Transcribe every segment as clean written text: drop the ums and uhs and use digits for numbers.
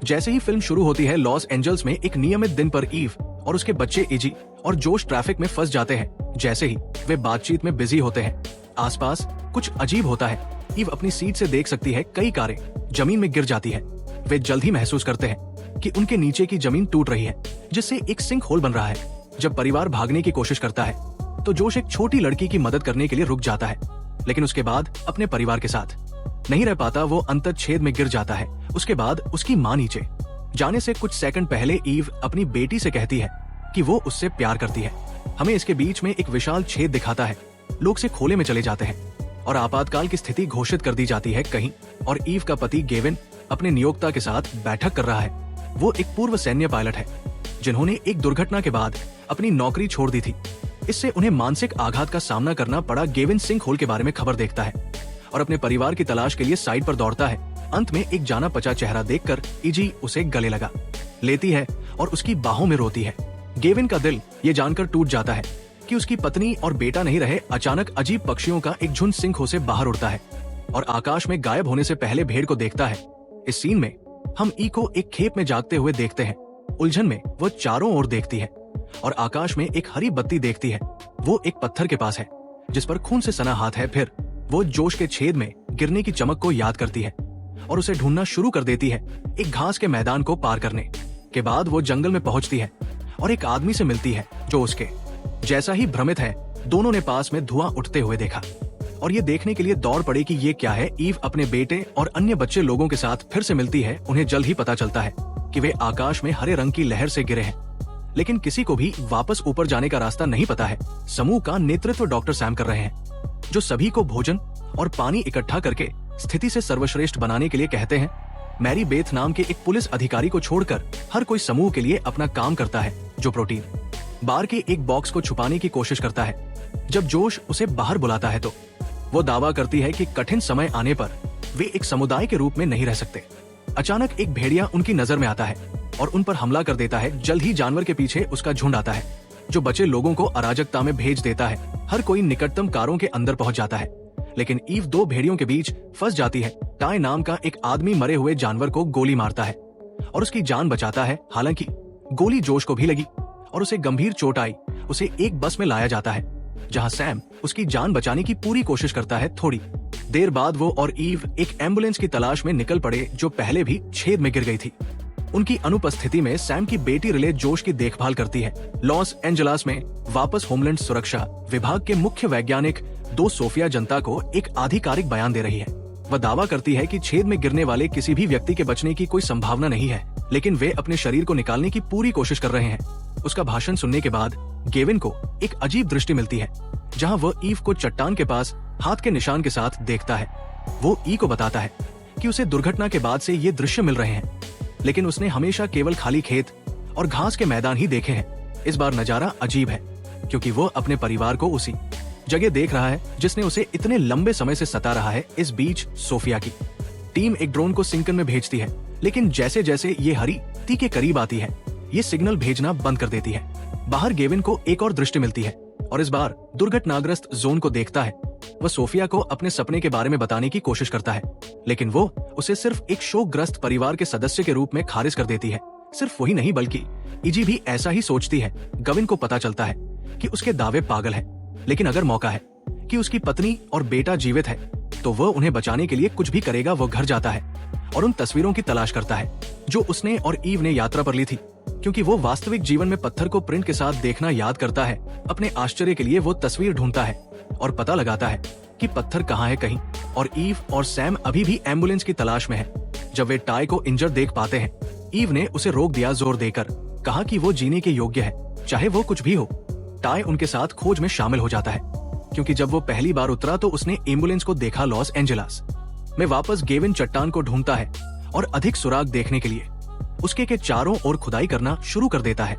जैसे ही फिल्म शुरू होती है, लॉस एंजल्स में एक नियमित दिन पर ईव और उसके बच्चे इजी और जोश ट्रैफिक में फंस जाते हैं। जैसे ही वे बातचीत में बिजी होते हैं, आसपास कुछ अजीब होता है। ईव अपनी सीट से देख सकती है कई कारें जमीन में गिर जाती है। वे जल्द ही महसूस करते हैं कि उनके नीचे की जमीन टूट रही है, जिससे एक सिंक होल बन रहा है। जब परिवार भागने की कोशिश करता है तो जोश एक छोटी लड़की की मदद करने के लिए रुक जाता है, लेकिन उसके बाद अपने परिवार के साथ नहीं रह पाता। वो अंतर्छेद में गिर जाता है। उसके बाद उसकी माँ नीचे जाने से कुछ सेकंड पहले ईव अपनी बेटी से कहती है कि वो उससे प्यार करती है। हमें इसके बीच में एक विशाल छेद दिखाता है। लोग से खोले में चले जाते हैं और आपातकाल की स्थिति घोषित कर दी जाती है कहीं। और ईव का पति गेविन अपने नियोक्ता के साथ बैठक कर रहा है। वो एक पूर्व सैन्य पायलट है जिन्होंने एक दुर्घटना के बाद अपनी नौकरी छोड़ दी थी। इससे उन्हें मानसिक आघात का सामना करना पड़ा। गेविन सिंक होल के बारे में खबर देखता है और अपने परिवार की तलाश के लिए साइट पर दौड़ता है। अंत में एक जाना पचा चेहरा देखकर इजी उसे गले लगा लेती है और उसकी बाहों में रोती है। गेविन का दिल ये जानकर टूट जाता है कि उसकी पत्नी और बेटा नहीं रहे। अचानक अजीब पक्षियों का एक झुंड सिंक होल से बाहर उड़ता है और आकाश में गायब होने से पहले भेड़ को देखता है। इस सीन में हम ई को एक खेत में जागते हुए देखते हैं। उलझन में वो चारों ओर देखती है और आकाश में एक हरी बत्ती देखती है। वो एक पत्थर के पास है जिस पर खून से सना हाथ है। फिर वो जोश के छेद में गिरने की चमक को याद करती है और उसे ढूंढना शुरू कर देती है। एक घास के मैदान को पार करने के बाद वो जंगल में पहुंचती है और एक आदमी से मिलती है जो उसके जैसा ही भ्रमित है। दोनों ने पास में धुआं उठते हुए देखा और ये देखने के लिए दौड़ पड़े कि ये क्या है। ईव अपने बेटे और अन्य बच्चे लोगों के साथ फिर से मिलती है। उन्हें जल्द ही पता चलता है कि वे आकाश में हरे रंग की लहर से गिरे हैं, लेकिन किसी को भी वापस ऊपर जाने का रास्ता नहीं पता है। समूह का नेतृत्व डॉक्टर सैम कर रहे हैं, जो सभी को भोजन और पानी इकट्ठा करके स्थिति से सर्वश्रेष्ठ बनाने के लिए कहते हैं। मैरी बेथ नाम के एक पुलिस अधिकारी को छोड़कर हर कोई समूह के लिए अपना काम करता है, जो प्रोटीन बार के एक बॉक्स को छुपाने की कोशिश करता है। जब जोश उसे बाहर बुलाता है तो वो दावा करती है कि कठिन समय आने पर वे एक समुदाय के रूप में नहीं रह सकते। अचानक एक भेड़िया उनकी नजर में आता है और उन पर हमला कर देता है। जल्द ही जानवर के पीछे उसका झुंड आता है, जो बचे लोगों को अराजकता में भेज देता है। हर कोई निकटतम कारों के अंदर पहुंच जाता है, लेकिन ईव दो भेड़ियों के बीच फंस जाती है। टाई नाम का एक आदमी मरे हुए जानवर को गोली मारता है और उसकी जान बचाता है। हालांकि गोली जोश को भी लगी और उसे गंभीर चोट आई। उसे एक बस में लाया जाता है जहां सैम उसकी जान बचाने की पूरी कोशिश करता है। थोड़ी देर बाद वो और ईव एक एम्बुलेंस की तलाश में निकल पड़े, जो पहले भी छेद में गिर गई थी। उनकी अनुपस्थिति में सैम की बेटी रिले जोश की देखभाल करती है। लॉस एंजलास में वापस होमलैंड सुरक्षा विभाग के मुख्य वैज्ञानिक सोफिया जनता को एक आधिकारिक बयान दे रही है। वह दावा करती है कि छेद में गिरने वाले किसी भी व्यक्ति के बचने की कोई संभावना नहीं है, लेकिन वे अपने शरीर को निकालने की पूरी कोशिश कर रहे हैं। उसका भाषण सुनने के बाद गेविन को एक अजीब दृष्टि मिलती है, जहां वह ईव को चट्टान के पास हाथ के निशान के साथ देखता है। वो ई को बताता है कि उसे दुर्घटना के बाद से ये दृश्य मिल रहे हैं, लेकिन उसने हमेशा केवल खाली खेत और घास के मैदान ही देखे हैं। इस बार नजारा अजीब है क्योंकि वो अपने परिवार को उसी जगह देख रहा है जिसने उसे इतने लंबे समय से सता रहा है। इस बीच सोफिया की टीम एक ड्रोन को सिंकन में भेजती है, लेकिन जैसे जैसे ये हरी ती के करीब आती है, ये सिग्नल भेजना बंद कर देती है। बाहर गेविन को एक और दृष्टि मिलती है और इस बार दुर्घटनाग्रस्त जोन को देखता है। वह सोफिया को अपने सपने के बारे में बताने की कोशिश करता है, लेकिन वो उसे सिर्फ एक शोकग्रस्त परिवार के सदस्य के रूप में खारिज कर देती है। सिर्फ वही नहीं बल्कि इजी भी ऐसा ही सोचती है। गविन को पता चलता है कि उसके दावे पागल है, लेकिन अगर मौका है कि उसकी पत्नी और बेटा जीवित है तो वह उन्हें बचाने के लिए कुछ भी करेगा। वो घर जाता है और उन तस्वीरों की तलाश करता है जो उसने और ईव ने यात्रा पर ली थी, क्योंकि वो वास्तविक जीवन में पत्थर को प्रिंट के साथ देखना याद करता है। अपने आश्चर्य के लिए वो तस्वीर ढूंढता है और पता लगाता है कि पत्थर कहाँ है कहीं। और ईव और सैम अभी भी एम्बुलेंस की तलाश में है। जब वे टाई को इंजर देख पाते हैं, ईव ने उसे रोक दिया, जोर देकर कहा कि वो जीने के योग्य है, चाहे वो कुछ भी हो। टाई उनके साथ खोज में शामिल हो जाता है, क्योंकि जब वो पहली बार उतरा तो उसने एम्बुलेंस को देखा। लॉस एंजलास में वापस गेविन चट्टान को ढूंढता है और अधिक सुराग देखने के लिए उसके के चारों ओर खुदाई करना शुरू कर देता है।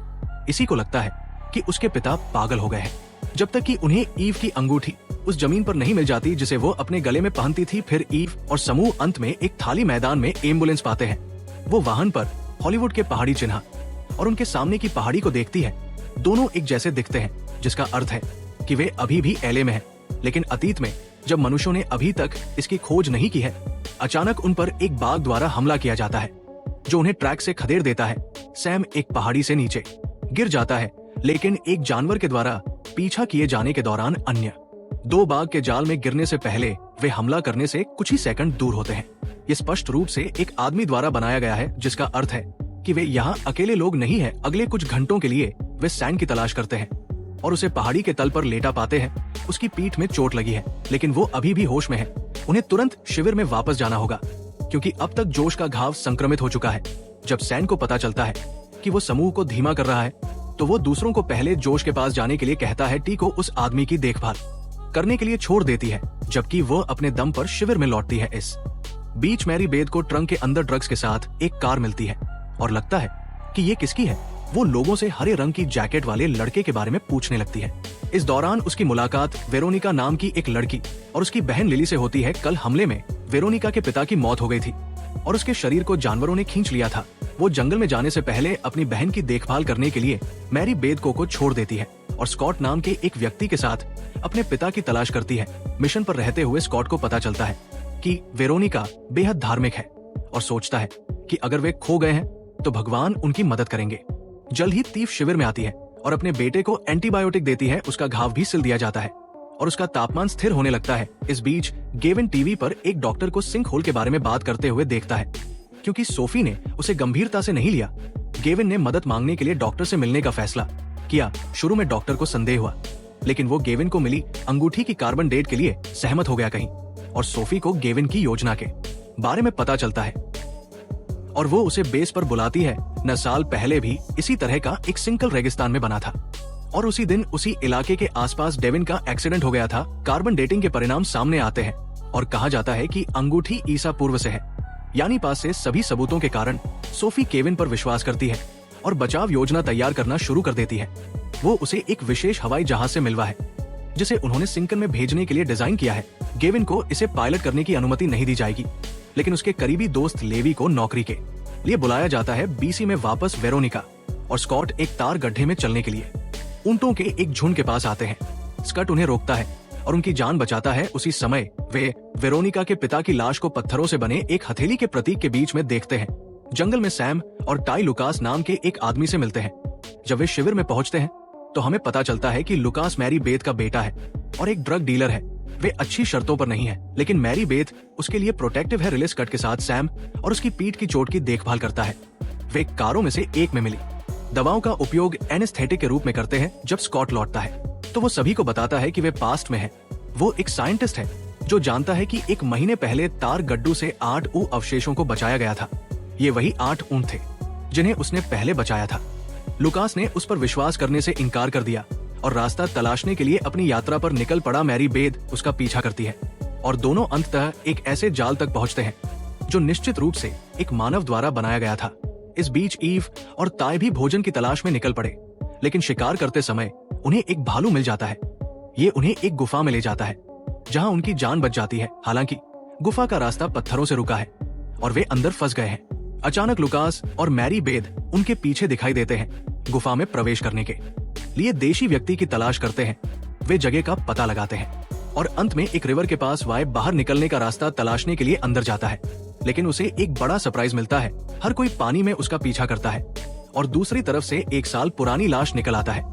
इसी को लगता है कि उसके पिता पागल हो गए हैं, जब तक कि उन्हें ईव की अंगूठी उस जमीन पर नहीं मिल जाती जिसे वो अपने गले में पहनती थी। फिर ईव और समूह अंत में एक खाली मैदान में एम्बुलेंस पाते हैं। वो वाहन पर हॉलीवुड के पहाड़ी चिन्ह और उनके सामने की पहाड़ी को देखती है। दोनों एक जैसे दिखते हैं, जिसका अर्थ है कि वे अभी भी एले में हैं। लेकिन अतीत में जब मनुष्यों ने अभी तक इसकी खोज नहीं की है, अचानक उन पर एक बाघ द्वारा हमला किया जाता है, जो उन्हें ट्रैक से खदेड़ देता है। सैम एक पहाड़ी से नीचे गिर जाता है, लेकिन एक जानवर के द्वारा पीछा किए जाने के दौरान अन्य दो बाघ के जाल में गिरने से पहले वे हमला करने से कुछ ही सेकंड दूर होते हैं। ये स्पष्ट रूप से एक आदमी द्वारा बनाया गया है, जिसका अर्थ है कि वे यहाँ अकेले लोग नहीं हैं। अगले कुछ घंटों के लिए वे सैम की तलाश करते हैं और उसे पहाड़ी के तल पर लेटा पाते हैं। उसकी पीठ में चोट लगी है, लेकिन वो अभी भी होश में है। उन्हें तुरंत शिविर में वापस जाना होगा, क्योंकि अब तक जोश का घाव संक्रमित हो चुका है। जब सैम को पता चलता है कि वो समूह को धीमा कर रहा है, तो वो दूसरों को पहले जोश के पास जाने के लिए कहता है। टी को उस आदमी की देखभाल करने के लिए छोड़ देती है, जबकि वो अपने दम पर शिविर में लौटती है। इस बीच मैरी बेद को ट्रंक के अंदर ड्रग्स के साथ एक कार मिलती है और लगता है कि ये किसकी है। वो लोगों से हरे रंग की जैकेट वाले लड़के के बारे में पूछने लगती है। इस दौरान उसकी मुलाकात वेरोनिका नाम की एक लड़की और उसकी बहन लिली से होती है। कल हमले में वेरोनिका के पिता की मौत हो गई थी और उसके शरीर को जानवरों ने खींच लिया था। वो जंगल में जाने से पहले अपनी बहन की देखभाल करने के लिए मैरी बेद को छोड़ देती है और स्कॉट नाम के एक व्यक्ति के साथ अपने पिता की तलाश करती है। मिशन पर रहते हुए स्कॉट को पता चलता है कि वेरोनिका बेहद धार्मिक है और सोचता है कि अगर वे खो गए हैं तो भगवान उनकी मदद करेंगे। जल्द ही तीफ शिविर में आती है और अपने बेटे को एंटीबायोटिक देती है। उसका घाव भी सिल दिया जाता है और उसका तापमान स्थिर होने लगता है। इस बीच गेविन टीवी पर एक डॉक्टर को सिंक होल के बारे में बात करते हुए देखता है। क्योंकि सोफी ने उसे गंभीरता से नहीं लिया, गेविन ने मदद मांगने के लिए डॉक्टर से मिलने का फैसला किया। शुरू में डॉक्टर को संदेह हुआ, लेकिन वो गेविन को मिली अंगूठी की कार्बन डेट के लिए सहमत हो गया कहीं, और सोफी को गेविन की योजना के बारे में पता चलता है और वो उसे बेस पर बुलाती है। 9 साल पहले भी इसी तरह का एक सिंकल रेगिस्तान में बना था और उसी दिन उसी इलाके के आसपास डेविन का एक्सीडेंट हो गया था। कार्बन डेटिंग के परिणाम सामने आते हैं और कहा जाता है कि अंगूठी ईसा पूर्व से है, यानी पास से सभी सबूतों के कारण सोफी केविन पर विश्वास करती है और बचाव योजना तैयार करना शुरू कर देती है। वो उसे एक विशेष हवाई जहाज से मिलवा है, जिसे उन्होंने सिंकन में भेजने के लिए डिजाइन किया है। गेविन को इसे पायलट करने की अनुमति नहीं दी जाएगी, लेकिन उसके करीबी दोस्त लेवी को नौकरी के लिए बुलाया जाता है। बीसी में वापस वेरोनिका और स्कॉट एक तार गड्ढे में चलने के लिए ऊंटों के एक झुंड के पास आते हैं। स्कॉट उन्हें रोकता है और उनकी जान बचाता है। उसी समय वे वेरोनिका के पिता की लाश को पत्थरों से बने एक हथेली के प्रतीक के बीच में देखते हैं। जंगल में सैम और टाई लुकास नाम के एक आदमी से मिलते हैं। जब वे शिविर में पहुंचते हैं तो हमें पता चलता है कि लुकास मैरी बेद का बेटा है और एक ड्रग डीलर है। वे अच्छी शर्तों पर नहीं है, लेकिन मैरी बेद उसके लिए प्रोटेक्टिव है। रिलिस कट के साथ सैम और उसकी पीठ की चोट की देखभाल करता है। वे कारों में से एक में मिली दवाओं का उपयोग एनेस्थेटिक के रूप में करते हैं। जब स्कॉट लौटता है तो वो सभी को बताता है कि वे पास्ट में है। वो एक साइंटिस्ट है जो जानता है कि 1 महीने पहले तार गड्ढू से 8 अवशेषों को बचाया गया था। ये वही 8 ऊंट थे जिन्हें उसने पहले बचाया था। लुकास ने उस पर विश्वास करने से इनकार कर दिया और रास्ता तलाशने के लिए अपनी यात्रा पर निकल पड़ा। मैरी बेद उसका पीछा करती है और दोनों अंततः एक ऐसे जाल तक पहुंचते हैं जो निश्चित रूप से एक मानव द्वारा बनाया गया था। इस बीच ईव और ताय भी भोजन की तलाश में निकल पड़े, लेकिन शिकार करते समय उन्हें एक भालू मिल जाता है। ये उन्हें एक गुफा में ले जाता है जहां उनकी जान बच जाती है। हालांकि गुफा का रास्ता पत्थरों से रुका है और वे अंदर फंस गए हैं। अचानक लुकास और मैरी बेद उनके पीछे दिखाई देते हैं। गुफा में प्रवेश करने के लिए देशी व्यक्ति की तलाश करते हैं। वे जगह का पता लगाते हैं और अंत में एक रिवर के पास वाय बाहर निकलने का रास्ता तलाशने के लिए अंदर जाता है, लेकिन उसे एक बड़ा सरप्राइज मिलता है। हर कोई पानी में उसका पीछा करता है और दूसरी तरफ से 1 साल पुरानी लाश निकल आता है।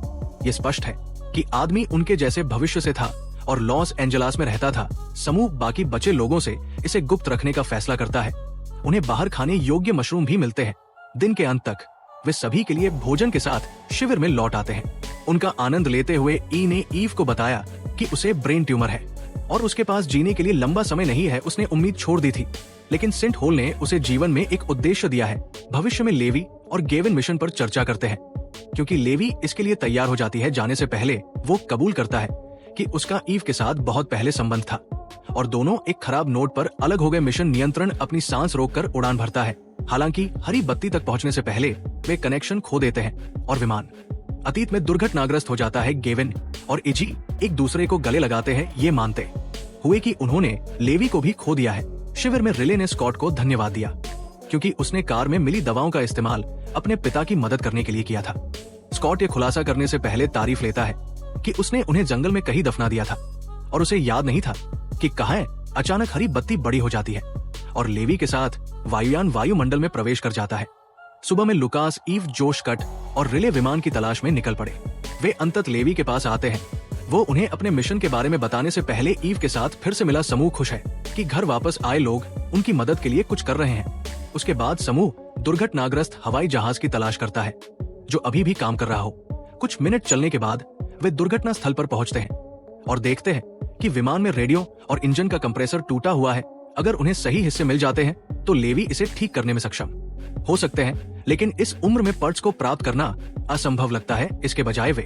ये स्पष्ट है कि आदमी उनके जैसे भविष्य से था और लॉस एंजेलिस में रहता था। समूह बाकी बचे लोगों से इसे गुप्त रखने का फैसला करता है। उन्हें बाहर खाने योग्य मशरूम भी मिलते हैं। दिन के अंत तक वे सभी के लिए भोजन के साथ शिविर में लौट आते हैं। उनका आनंद लेते हुए ई ने ईव को बताया कि उसे ब्रेन ट्यूमर है और उसके पास जीने के लिए लंबा समय नहीं है। उसने उम्मीद छोड़ दी थी, लेकिन सेंट होल ने उसे जीवन में एक उद्देश्य दिया है। भविष्य में लेवी और गेविन मिशन पर चर्चा करते हैं, क्योंकि लेवी इसके लिए तैयार हो जाती है। जाने से पहले वो कबूल करता है कि उसका ईव के साथ बहुत पहले संबंध था और दोनों एक खराब नोट पर अलग हो गए। मिशन नियंत्रण अपनी सांस रोककर उड़ान भरता है। हालांकि हरी बत्ती तक पहुंचने से पहले वे कनेक्शन खो देते हैं और विमान अतीत में दुर्घटनाग्रस्त हो जाता है। गेविन और इजी एक दूसरे को गले लगाते हैं, ये मानते हुए कि उन्होंने लेवी को भी खो दिया है। शिविर में रिले ने स्कॉट को धन्यवाद दिया क्योंकि उसने कार में मिली दवाओं का इस्तेमाल अपने पिता की मदद करने के लिए किया था। स्कॉट ये खुलासा करने से पहले तारीफ लेता है कि उसने उन्हें जंगल में कहीं दफना दिया था और उसे याद नहीं था कि कहाँ। अचानक हरी बत्ती बड़ी हो जाती है और लेवी के साथ वायुयान वायुमंडल में प्रवेश कर जाता है। सुबह में लुकास, ईव, जोश, कट और रिले विमान की तलाश में निकल पड़े। वे अंततः लेवी के पास आते हैं। वो उन्हें अपने मिशन के बारे में बताने से पहले ईव के साथ फिर से मिला समूह खुश है कि घर वापस आए लोग उनकी मदद के लिए कुछ कर रहे हैं। उसके बाद समूह दुर्घटनाग्रस्त हवाई जहाज की तलाश करता है जो अभी भी काम कर रहा हो। कुछ मिनट चलने के बाद वे दुर्घटना स्थल पर पहुंचते हैं और देखते हैं कि विमान में रेडियो और इंजन का कंप्रेसर टूटा हुआ है। अगर उन्हें सही हिस्से मिल जाते हैं तो लेवी इसे ठीक करने में सक्षम हो सकते हैं, लेकिन इस उम्र में पार्ट्स को प्राप्त करना असंभव लगता है। इसके बजाय वे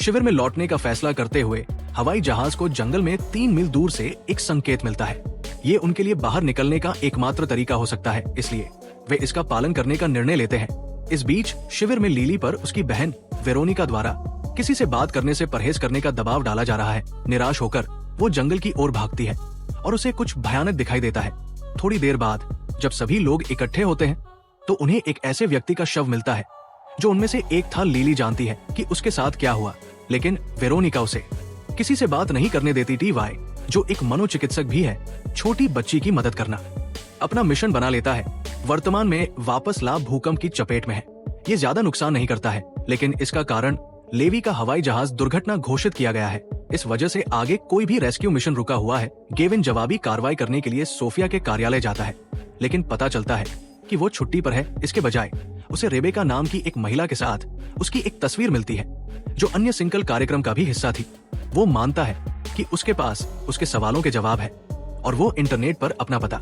शिविर में लौटने का फैसला करते हुए हवाई जहाज को जंगल में 3 मील दूर से एक संकेत मिलता है। ये उनके लिए बाहर निकलने का एकमात्र तरीका हो सकता है, इसलिए वे इसका पालन करने का निर्णय लेते हैं। इस बीच शिविर में लिली पर उसकी बहन वेरोनिका द्वारा किसी से बात करने से परहेज करने का दबाव डाला जा रहा है। निराश होकर वो जंगल की ओर भागती है और उसे कुछ भयानक दिखाई देता है। थोड़ी देर बाद जब सभी लोग इकट्ठे होते हैं तो उन्हें एक ऐसे व्यक्ति का शव मिलता है जो उनमें से एक था। लिली जानती है कि उसके साथ क्या हुआ, लेकिन वेरोनिका उसे किसी से बात नहीं करने देती। टीवाई, जो एक मनोचिकित्सक भी है, छोटी बच्ची की मदद करना अपना मिशन बना लेता है। वर्तमान में वापस लाभ भूकंप की चपेट में है। ये ज्यादा नुकसान नहीं करता है, लेकिन इसका कारण लेवी का हवाई जहाज दुर्घटना घोषित किया गया है। इस वजह से आगे कोई भी रेस्क्यू मिशन रुका हुआ है। गेविन जवाबी कार्रवाई करने के लिए सोफिया के कार्यालय जाता है, लेकिन पता चलता है कि वो छुट्टी पर है। इसके बजाय उसे रेबेका नाम की एक महिला के साथ उसकी एक तस्वीर मिलती है जो अन्य सिंगल कार्यक्रम का भी हिस्सा थी। वो मानता है कि उसके पास उसके सवालों के जवाब है और वो इंटरनेट पर अपना पता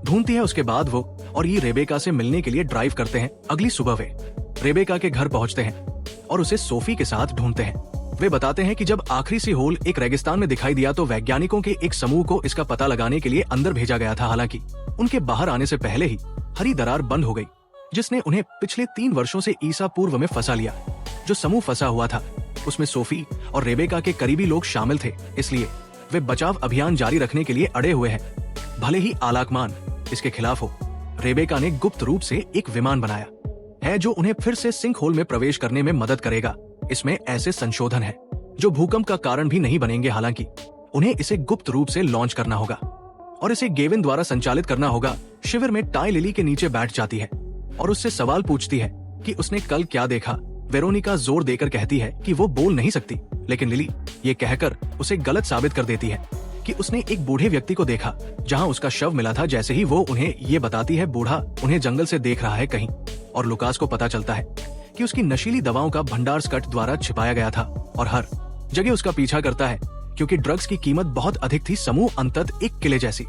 ढूंढती है। उसके बाद वो और ये रेबेका से मिलने के लिए ड्राइव करते हैं। अगली सुबह वे रेबेका के घर पहुंचते हैं और उसे सोफी के साथ ढूंढते हैं। वे बताते हैं कि जब आखिरी सी होल एक रेगिस्तान में दिखाई दिया तो वैज्ञानिकों के एक समूह को इसका पता लगाने के लिए अंदर भेजा गया था। हालांकि उनके बाहर आने से पहले ही हरी दरार बंद हो गई, जिसने उन्हें पिछले 3 वर्षों से ईसा पूर्व में फंसा लिया। जो समूह फंसा हुआ था उसमें सोफी और रेबेका के करीबी लोग शामिल थे, इसलिए वे बचाव अभियान जारी रखने के लिए अड़े हुए हैं, भले ही आलाकमान इसके खिलाफ हो। रेबेका ने गुप्त रूप से एक विमान बनाया है जो उन्हें फिर से सिंक होल में प्रवेश करने में मदद करेगा। इसमें ऐसे संशोधन है जो भूकंप का कारण भी नहीं बनेंगे। हालांकि उन्हें इसे गुप्त रूप से लॉन्च करना होगा और इसे गेविन द्वारा संचालित करना होगा। शिविर में टाई लिली के नीचे बैठ जाती है और उससे सवाल पूछती है कि उसने कल क्या देखा। वेरोनिका जोर देकर कहती है कि वो बोल नहीं सकती, लेकिन लिली ये कहकर उसे गलत साबित कर देती है कि उसने एक बूढ़े व्यक्ति को देखा जहां उसका शव मिला था। जैसे ही वो उन्हें ये बताती है, बूढ़ा उन्हें जंगल से देख रहा है कहीं, और लुकास को पता चलता है कि उसकी नशीली दवाओं का भंडार स्कट द्वारा छिपाया गया था और हर जगह उसका पीछा करता है क्योंकि ड्रग्स की कीमत बहुत अधिक थी। समूह अंततः एक किले जैसी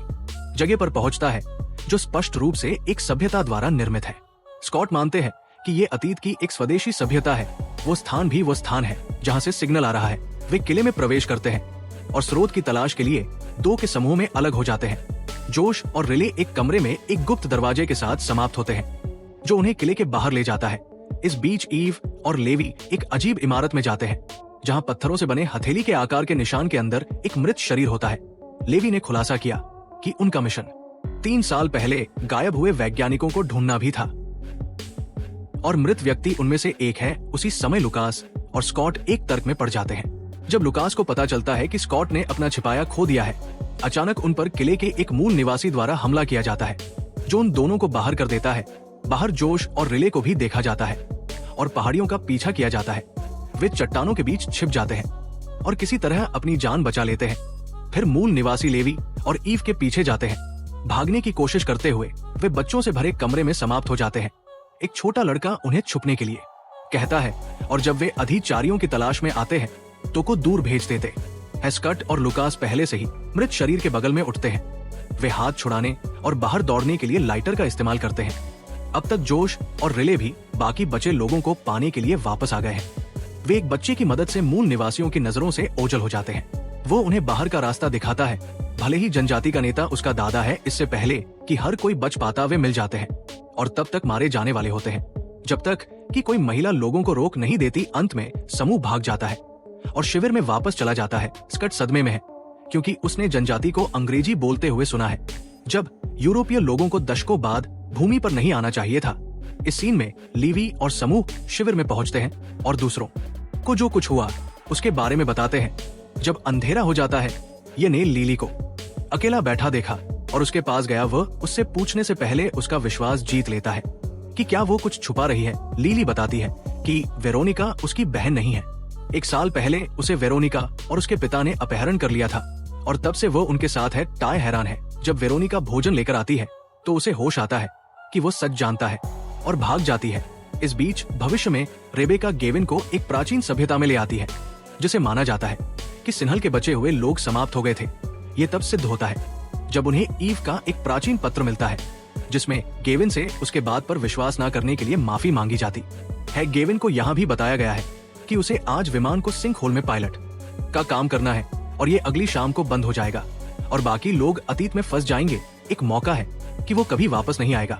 जगह पर पहुंचता है जो स्पष्ट रूप से एक सभ्यता द्वारा निर्मित है। स्कॉट मानते हैं कि ये अतीत की एक स्वदेशी सभ्यता है। वो स्थान भी वो स्थान है जहां से सिग्नल आ रहा है। वे किले में प्रवेश करते हैं और स्रोत की तलाश के लिए 2 के समूह में अलग हो जाते हैं। जोश और रिले एक कमरे में एक गुप्त दरवाजे के साथ समाप्त होते हैं जो उन्हें किले के बाहर ले जाता है। इस बीच ईव और लेवी एक अजीब इमारत में जाते हैं जहां पत्थरों से बने हथेली के आकार के निशान के अंदर एक मृत शरीर होता है। लेवी ने खुलासा किया कि उनका मिशन 3 साल पहले गायब हुए वैज्ञानिकों को ढूंढना भी था और मृत व्यक्ति उनमें से एक है। उसी समय लुकास और स्कॉट एक तर्क में पड़ जाते हैं। जब लुकास को पता चलता है कि स्कॉट ने अपना छिपाया खो दिया है, अचानक उन पर किले के एक मूल निवासी द्वारा हमला किया जाता है जो उन दोनों को बाहर कर देता है। बाहर जोश और रिले को भी देखा जाता है और पहाड़ियों का पीछा किया जाता है। वे चट्टानों के बीच छिप जाते हैं और किसी तरह अपनी जान बचा लेते हैं। फिर मूल निवासी लेवी और ईव के पीछे जाते हैं। भागने की कोशिश करते हुए वे बच्चों से भरे कमरे में समाप्त हो जाते हैं। एक छोटा लड़का उन्हें छुपने के लिए कहता है और जब वे अधिचारियों की तलाश में आते हैं तो को दूर भेज देते। हेस्कट और लुकास पहले से ही मृत शरीर के बगल में उठते हैं। वे हाथ छुड़ाने और बाहर दौड़ने के लिए लाइटर का इस्तेमाल करते हैं। अब तक जोश और रिले भी बाकी बचे लोगों को पाने के लिए वापस आ गए हैं। वे एक बच्चे की मदद से मूल निवासियों की नजरों से ओझल हो जाते हैं। वो उन्हें बाहर का रास्ता दिखाता है। भले ही जनजाति का नेता उसका दादा है, इससे पहले कि हर कोई बच पाता वे मिल जाते हैं और तब तक मारे जाने वाले होते हैं जब तक कि कोई महिला लोगों को रोक नहीं देती। अंत में समूह भाग जाता है और शिविर में वापस चला जाता है। स्कट सदमे में है क्योंकि उसने जनजाति को अंग्रेजी बोलते हुए सुना है जब यूरोपीय लोगों को दशकों बाद भूमि पर नहीं आना चाहिए था। इस सीन में लीवी और समूह शिविर में पहुंचते हैं और दूसरों को जो कुछ हुआ उसके बारे में बताते हैं। जब अंधेरा हो जाता है, ये ने लिली को अकेला बैठा देखा और उसके पास गया। वह उससे पूछने से पहले उसका विश्वास जीत लेता है कि क्या वो कुछ छुपा रही है। लिली बताती है कि वेरोनिका उसकी बहन नहीं है। 1 साल पहले उसे वेरोनिका और उसके पिता ने अपहरण कर लिया था और तब से वो उनके साथ है। टाय हैरान है। जब वेरोनिका भोजन लेकर आती है तो उसे होश आता है कि वो सच जानता है और भाग जाती है। इस बीच भविष्य में रेबेका गेविन को एक प्राचीन सभ्यता में ले आती है जिसे माना जाता है कि सिन्हल के बचे हुए लोग समाप्त हो गए थे। ये तब सिद्ध होता है जब उन्हें ईव का एक प्राचीन पत्र मिलता है जिसमें गेविन से उसके बात पर विश्वास न करने के लिए माफी मांगी जाती है। गेविन को यहाँ भी बताया गया है कि उसे आज विमान को सिंक होल में पायलट का काम करना है और ये अगली शाम को बंद हो जाएगा और बाकी लोग अतीत में फंस जाएंगे। एक मौका है कि वो कभी वापस नहीं आएगा,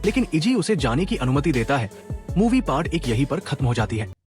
लेकिन इजी उसे जाने की अनुमति देता है। मूवी पार्ट 1 यहीं पर खत्म हो जाती है।